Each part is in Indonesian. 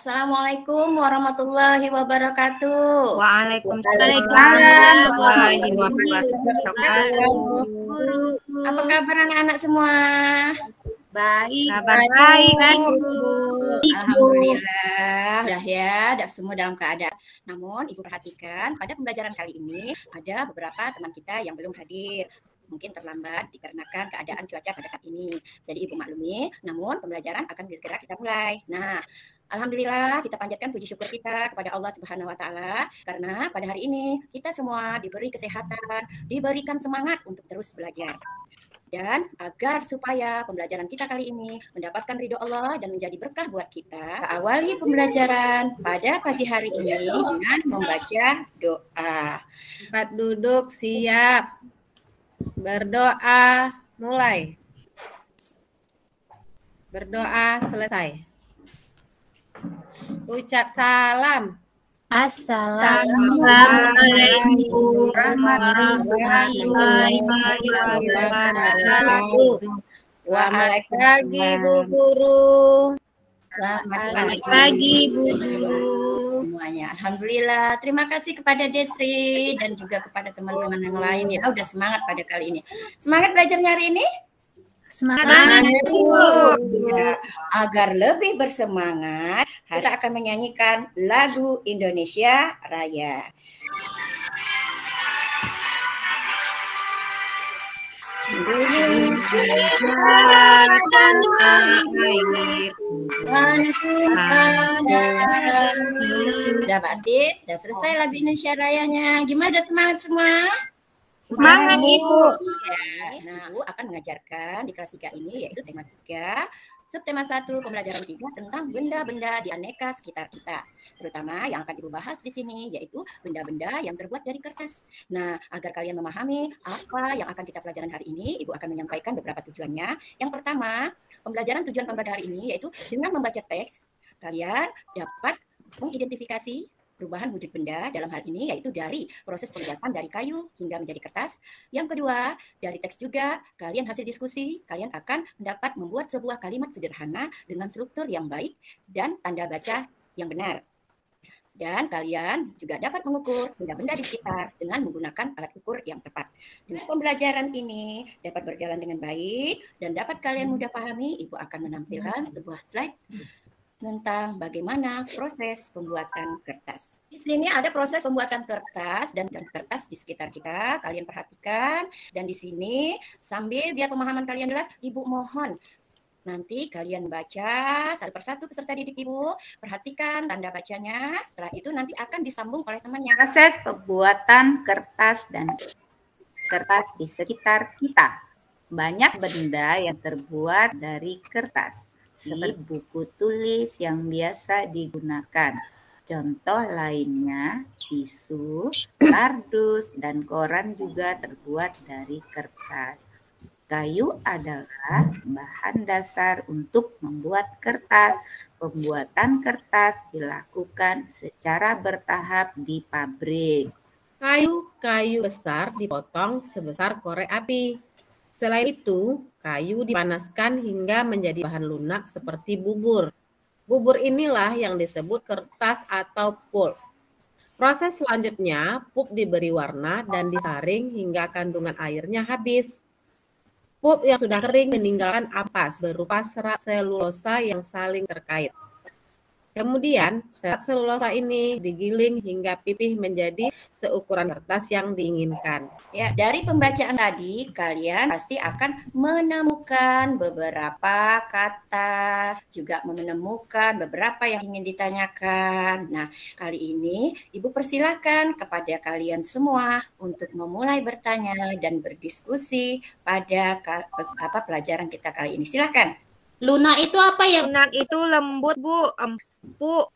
Assalamualaikum warahmatullahi wabarakatuh. Waalaikumsalam warahmatullahi wabarakatuh. Guru, apa kabar anak-anak semua? Baik. Kabar baik, Bu. Alhamdulillah, udah semua dalam keadaan. Namun Ibu perhatikan pada pembelajaran kali ini ada beberapa teman kita yang belum hadir. Mungkin terlambat dikarenakan keadaan cuaca pada saat ini. Jadi Ibu maklumi, namun pembelajaran akan segera kita mulai. Nah, alhamdulillah kita panjatkan puji syukur kita kepada Allah Subhanahu wa taala karena pada hari ini kita semua diberi kesehatan, diberikan semangat untuk terus belajar. Dan agar supaya pembelajaran kita kali ini mendapatkan ridho Allah dan menjadi berkah buat kita, awali pembelajaran pada pagi hari ini dengan membaca doa. Tempat duduk siap. Berdoa mulai. Berdoa selesai. Ucap salam. Assalamualaikum warahmatullahi wabarakatuh. Selamat pagi Bu Guru. Selamat pagi Bu Guru semuanya. Alhamdulillah. Terima kasih kepada Desri dan juga kepada teman-teman yang lain ya. Udah semangat pada kali ini. Semangat belajarnya hari ini? Semangat Bu. Ya, agar lebih bersemangat, kita akan menyanyikan lagu Indonesia Raya. Sudah berarti sudah selesai lagu Indonesia Rayanya. Gimana semangat semua? Semangat Ibu. Ya. Nah, Ibu akan mengajarkan di kelas 3 ini yaitu tema 3, subtema 1, pembelajaran 3 tentang benda-benda di aneka sekitar kita. Terutama yang akan Ibu bahas di sini yaitu benda-benda yang terbuat dari kertas. Nah, agar kalian memahami apa yang akan kita pelajaran hari ini, Ibu akan menyampaikan beberapa tujuannya. Yang pertama, tujuan pembelajaran hari ini yaitu dengan membaca teks, kalian dapat mengidentifikasi perubahan wujud benda dalam hal ini yaitu dari proses pembuatan dari kayu hingga menjadi kertas. Yang kedua, dari teks juga kalian hasil diskusi, kalian akan dapat membuat sebuah kalimat sederhana dengan struktur yang baik dan tanda baca yang benar. Dan kalian juga dapat mengukur benda-benda di sekitar dengan menggunakan alat ukur yang tepat. Dengan pembelajaran ini dapat berjalan dengan baik dan dapat kalian mudah pahami, Ibu akan menampilkan sebuah slide tentang bagaimana proses pembuatan kertas. Di sini ada proses pembuatan kertas dan kertas di sekitar kita. Kalian perhatikan dan di sini sambil biar pemahaman kalian jelas, Ibu mohon nanti kalian baca satu persatu peserta didik Ibu, perhatikan tanda bacanya. Setelah itu nanti akan disambung oleh temannya. Proses pembuatan kertas dan kertas di sekitar kita. Banyak benda yang terbuat dari kertas, seperti buku tulis yang biasa digunakan. Contoh lainnya, tisu, kardus, dan koran juga terbuat dari kertas. Kayu adalah bahan dasar untuk membuat kertas. Pembuatan kertas dilakukan secara bertahap di pabrik. Kayu besar dipotong sebesar korek api. Selain itu, kayu dipanaskan hingga menjadi bahan lunak seperti bubur. Bubur inilah yang disebut kertas atau pulp. Proses selanjutnya, pulp diberi warna dan disaring hingga kandungan airnya habis. Pulp yang sudah kering meninggalkan ampas berupa serat selulosa yang saling terkait. Kemudian, serat selulosa ini digiling hingga pipih menjadi seukuran kertas yang diinginkan. Ya, dari pembacaan tadi, kalian pasti akan menemukan beberapa kata, juga menemukan beberapa yang ingin ditanyakan. Nah, kali ini Ibu persilahkan kepada kalian semua untuk memulai bertanya dan berdiskusi pada pelajaran kita kali ini. Silakan. Lunak itu apa ya? Lunak itu lembut, Bu. Empuk.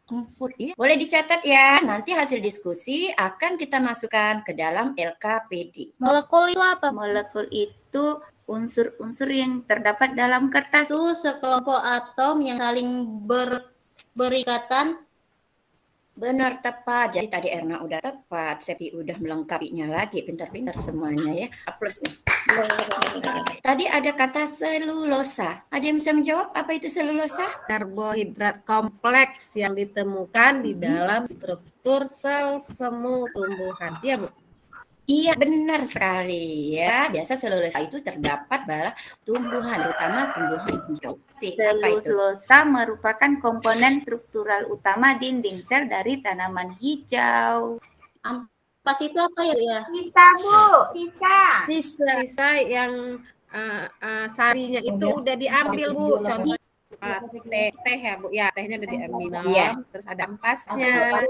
Empuk, ya. Boleh dicatat ya. Nanti hasil diskusi akan kita masukkan ke dalam LKPD. Molekul itu apa? Molekul itu unsur-unsur yang terdapat dalam kertas. Itu sekelompok atom yang saling berikatan. Benar, tepat. Jadi tadi Erna udah tepat, Septi udah melengkapinya lagi. Pintar-pintar semuanya ya. Plus nih. Tadi ada kata selulosa. Ada yang bisa menjawab apa itu selulosa? Karbohidrat kompleks yang ditemukan di dalam struktur sel semu tumbuhan. Iya, Bu? Iya, benar sekali ya. Biasa selulosa itu terdapat pada tumbuhan, terutama tumbuhan hijau. Apa itu? Selulosa merupakan komponen struktural utama dinding sel dari tanaman hijau. Ampas itu apa ya? Sisa, Bu. Sisa. Sisa yang sarinya itu udah diambil, Bu. Contoh teh ya, Bu. Ya, tehnya udah diambil. Iya. Terus ada ampasnya.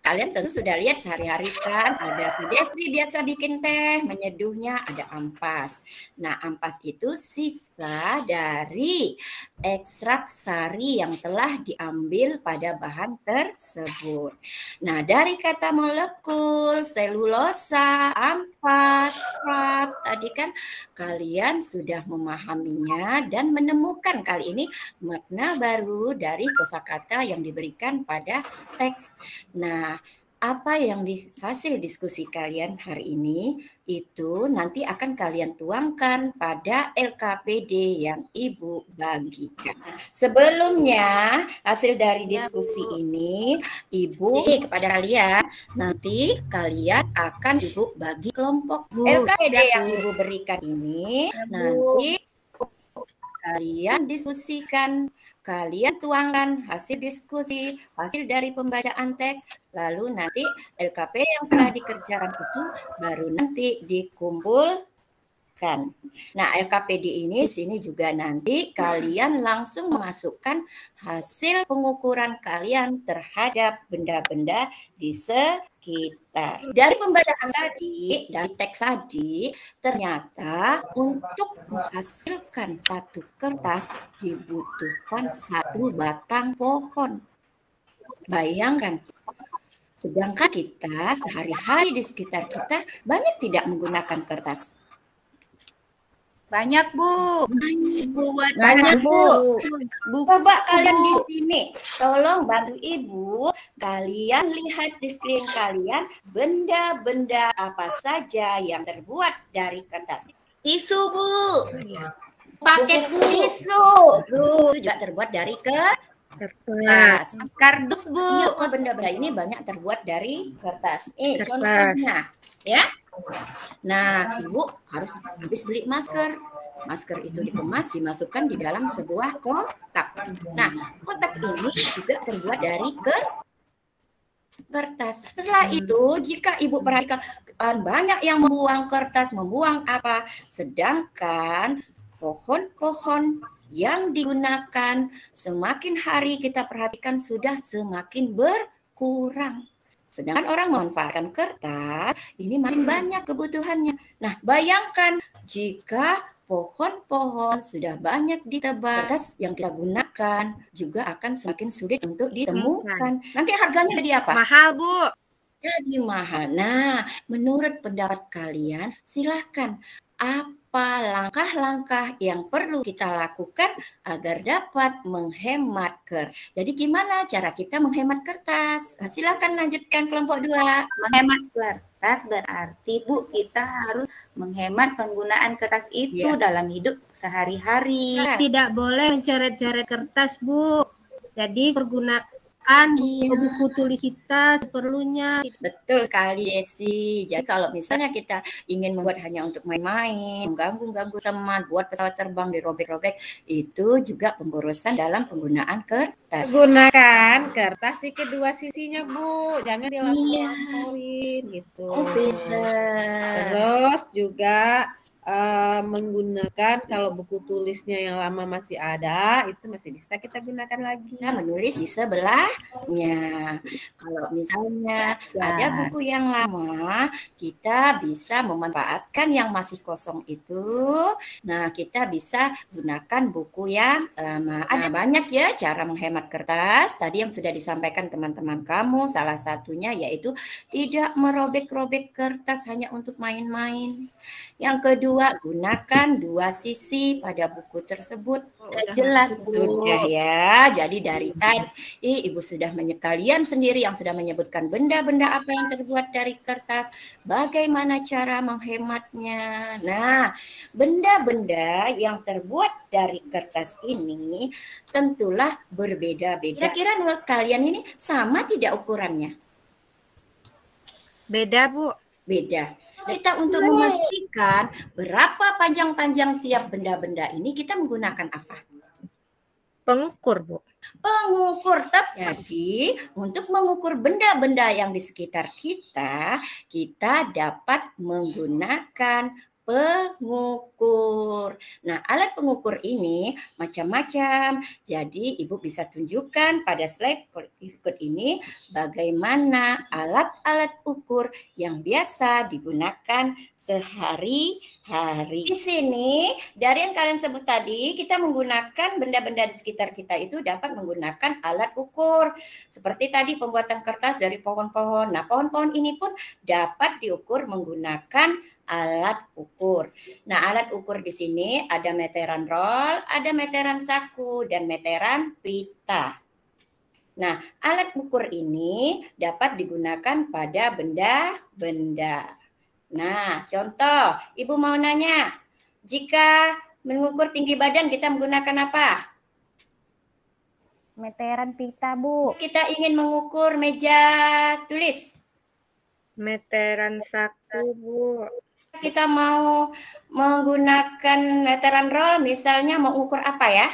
Kalian tentu sudah lihat sehari-hari kan ada si Destri biasa bikin teh, menyeduhnya ada ampas. Nah, ampas itu sisa dari ekstrak sari yang telah diambil pada bahan tersebut. Nah, dari kata molekul, selulosa, ampas, pulp, tadi kan kalian sudah memahaminya dan menemukan kali ini makna baru dari kosakata yang diberikan pada teks. Nah, apa yang hasil diskusi kalian hari ini itu nanti akan kalian tuangkan pada LKPD yang Ibu bagikan. Sebelumnya, hasil dari diskusi ini, Ibu kepada kalian, nanti kalian akan Ibu bagi kelompok. LKPD yang Ibu berikan ini, nanti kalian diskusikan, kalian tuangkan hasil diskusi, hasil dari pembacaan teks, lalu nanti LKP yang telah dikerjakan itu baru nanti dikumpulkan. Nah, LKPD ini di sini juga nanti kalian langsung memasukkan hasil pengukuran kalian terhadap benda-benda di sekitar. Dari pembacaan tadi, dari teks tadi, ternyata untuk menghasilkan satu kertas dibutuhkan satu batang pohon. Bayangkan, sedangkan kita sehari-hari di sekitar kita banyak tidak menggunakan kertas. Banyak, Bu. Banyak, Bu. Coba kalian di sini, tolong bantu Ibu, kalian lihat di screen kalian benda-benda apa saja yang terbuat dari kertas. Tisu, Bu. Paket, Bu. Tisu juga terbuat dari kertas. Kardus, Bu. Iya, benda-benda ini banyak terbuat dari kertas. Contohnya, ya. Nah, Ibu harus habis beli masker. Masker itu dikemas, dimasukkan di dalam sebuah kotak. Nah, kotak ini juga terbuat dari kertas. Setelah itu, jika Ibu perhatikan banyak yang membuang kertas, membuang apa, sedangkan pohon-pohon yang digunakan semakin hari kita perhatikan sudah semakin berkurang. Sedangkan orang memanfaatkan kertas, ini makin banyak kebutuhannya. Nah, bayangkan jika pohon-pohon sudah banyak ditebang, kertas yang kita gunakan juga akan semakin sulit untuk ditemukan. Nanti harganya jadi apa? Mahal, Bu. Jadi mahal. Nah, menurut pendapat kalian, silakan apa langkah-langkah yang perlu kita lakukan agar dapat menghemat kertas. Jadi gimana cara kita menghemat kertas? Nah, silakan lanjutkan kelompok 2. Menghemat kertas berarti, Bu, kita harus menghemat penggunaan kertas itu dalam hidup sehari-hari. Tidak boleh mencoret-coret kertas, Bu. Jadi pergunakan buku tulis kita seperlunya. Betul sekali, Desi. Jadi kalau misalnya kita ingin membuat hanya untuk main-main, mengganggu teman, buat pesawat terbang dirobek-robek, itu juga pemborosan dalam penggunaan kertas. Gunakan kertas di kedua sisinya, Bu. Jangan dilampau-lampauin gitu. Terus juga menggunakan kalau buku tulisnya yang lama masih ada, itu masih bisa kita gunakan lagi. Kita menulis di sebelahnya. Kalau misalnya ada buku yang lama, kita bisa memanfaatkan yang masih kosong itu. Nah, kita bisa gunakan buku yang lama. Ada banyak ya cara menghemat kertas. Tadi yang sudah disampaikan teman-teman kamu, salah satunya yaitu tidak merobek-robek kertas hanya untuk main-main. Yang kedua, gunakan menggunakan dua sisi pada buku tersebut. Jelas, Bu. Sudah ya, jadi dari tadi Ibu sudah kalian sendiri yang sudah menyebutkan benda-benda apa yang terbuat dari kertas, bagaimana cara menghematnya. Nah, benda-benda yang terbuat dari kertas ini tentulah berbeda-beda. Kira-kira menurut kalian ini sama tidak ukurannya? Beda, Bu. Beda. Kita untuk memastikan berapa panjang-panjang tiap benda-benda ini kita menggunakan apa? Pengukur, Bu. Pengukur. Jadi untuk mengukur benda-benda yang di sekitar kita, kita dapat menggunakan pengukur. Nah, alat pengukur ini macam-macam. Jadi Ibu bisa tunjukkan pada slide berikut ini bagaimana alat-alat ukur yang biasa digunakan sehari-hari. Di sini dari yang kalian sebut tadi, kita menggunakan benda-benda di sekitar kita itu dapat menggunakan alat ukur. Seperti tadi pembuatan kertas dari pohon-pohon. Nah, pohon-pohon ini pun dapat diukur menggunakan alat ukur. Nah, alat ukur di sini ada meteran roll, ada meteran saku, dan meteran pita. Nah, alat ukur ini dapat digunakan pada benda-benda. Nah, contoh, Ibu mau nanya, jika mengukur tinggi badan kita menggunakan apa? Meteran pita, Bu. Kita ingin mengukur meja tulis. Meteran saku, Bu. Kita mau menggunakan meteran roll, misalnya mau ukur apa ya?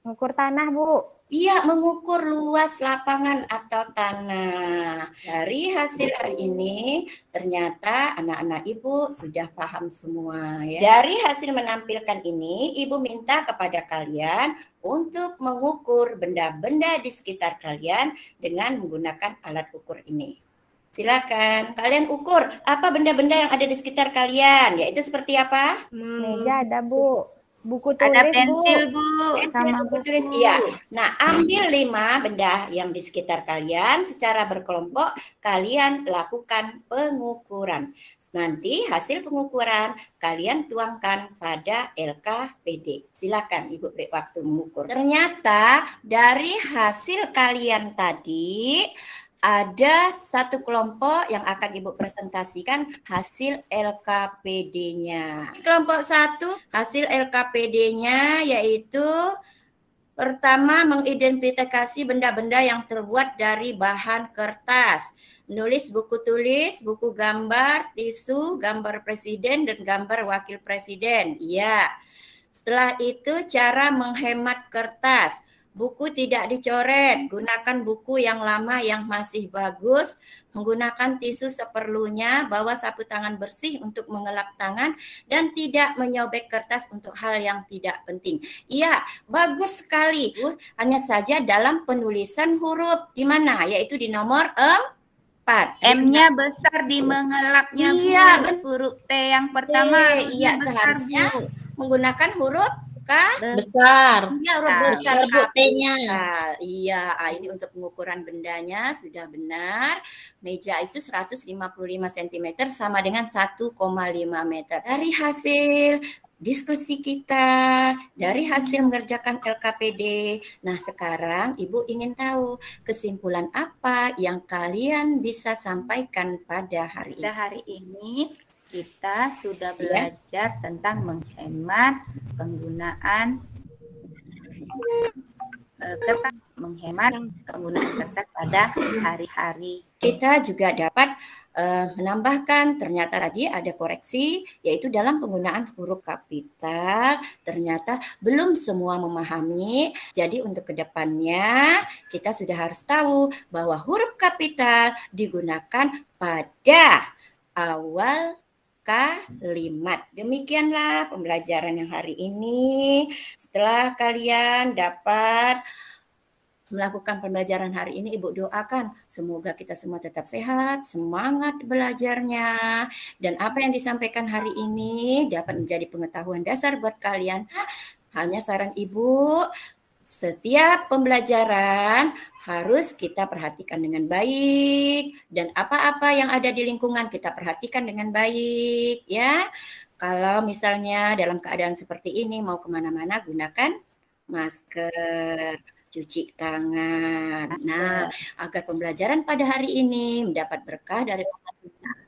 Mengukur tanah, Bu. Iya, mengukur luas lapangan atau tanah. Dari hasil hari ini, ternyata anak-anak Ibu sudah paham semua ya. Dari hasil menampilkan ini, Ibu minta kepada kalian untuk mengukur benda-benda di sekitar kalian dengan menggunakan alat ukur ini. Silakan, kalian ukur apa benda-benda yang ada di sekitar kalian, yaitu seperti apa? Meja ada, Bu. Buku tulis, Ada pensil, Bu, Sama sama buku buku. tulis, iya. Nah, ambil 5 benda yang di sekitar kalian secara berkelompok, kalian lakukan pengukuran. Nanti hasil pengukuran kalian tuangkan pada LKPD. Silakan Ibu beri waktu mengukur. Ternyata dari hasil kalian tadi ada satu kelompok yang akan Ibu presentasikan hasil LKPD-nya. Kelompok 1 hasil LKPD-nya yaitu pertama mengidentifikasi benda-benda yang terbuat dari bahan kertas. Nulis buku tulis, buku gambar, tisu, gambar presiden dan gambar wakil presiden. Iya. Setelah itu cara menghemat kertas. Buku tidak dicoret, gunakan buku yang lama yang masih bagus, menggunakan tisu seperlunya, bawa sapu tangan bersih untuk mengelap tangan, dan tidak menyobek kertas untuk hal yang tidak penting. Iya, bagus sekali. Hanya saja dalam penulisan huruf, di mana? Yaitu di nomor 4. M-nya besar di mengelapnya, Iya, Bu. Huruf T yang pertama harusnya iya, besar, seharusnya Bu. menggunakan huruf Besar. Iya, huruf besar Bu, T-nya. Iya, ini untuk pengukuran bendanya sudah benar. Meja itu 155 cm sama dengan 1,5 meter. Dari hasil diskusi kita, dari hasil mengerjakan LKPD. Nah, sekarang Ibu ingin tahu kesimpulan apa yang kalian bisa sampaikan pada hari ini. Pada hari ini kita sudah belajar tentang menghemat penggunaan kertas, menghemat penggunaan kertas pada hari-hari. Kita juga dapat menambahkan, ternyata tadi ada koreksi, yaitu dalam penggunaan huruf kapital, ternyata belum semua memahami. Jadi untuk kedepannya kita sudah harus tahu bahwa huruf kapital digunakan pada awal kalimat. Demikianlah pembelajaran yang hari ini. Setelah kalian dapat melakukan pembelajaran hari ini, Ibu doakan semoga kita semua tetap sehat, semangat belajarnya, dan apa yang disampaikan hari ini dapat menjadi pengetahuan dasar buat kalian. Hanya saran Ibu, setiap pembelajaran harus kita perhatikan dengan baik, dan apa-apa yang ada di lingkungan kita perhatikan dengan baik ya. Kalau misalnya dalam keadaan seperti ini mau kemana-mana gunakan masker, cuci tangan. Nah, agar pembelajaran pada hari ini mendapat berkah dari Allah Subhanahu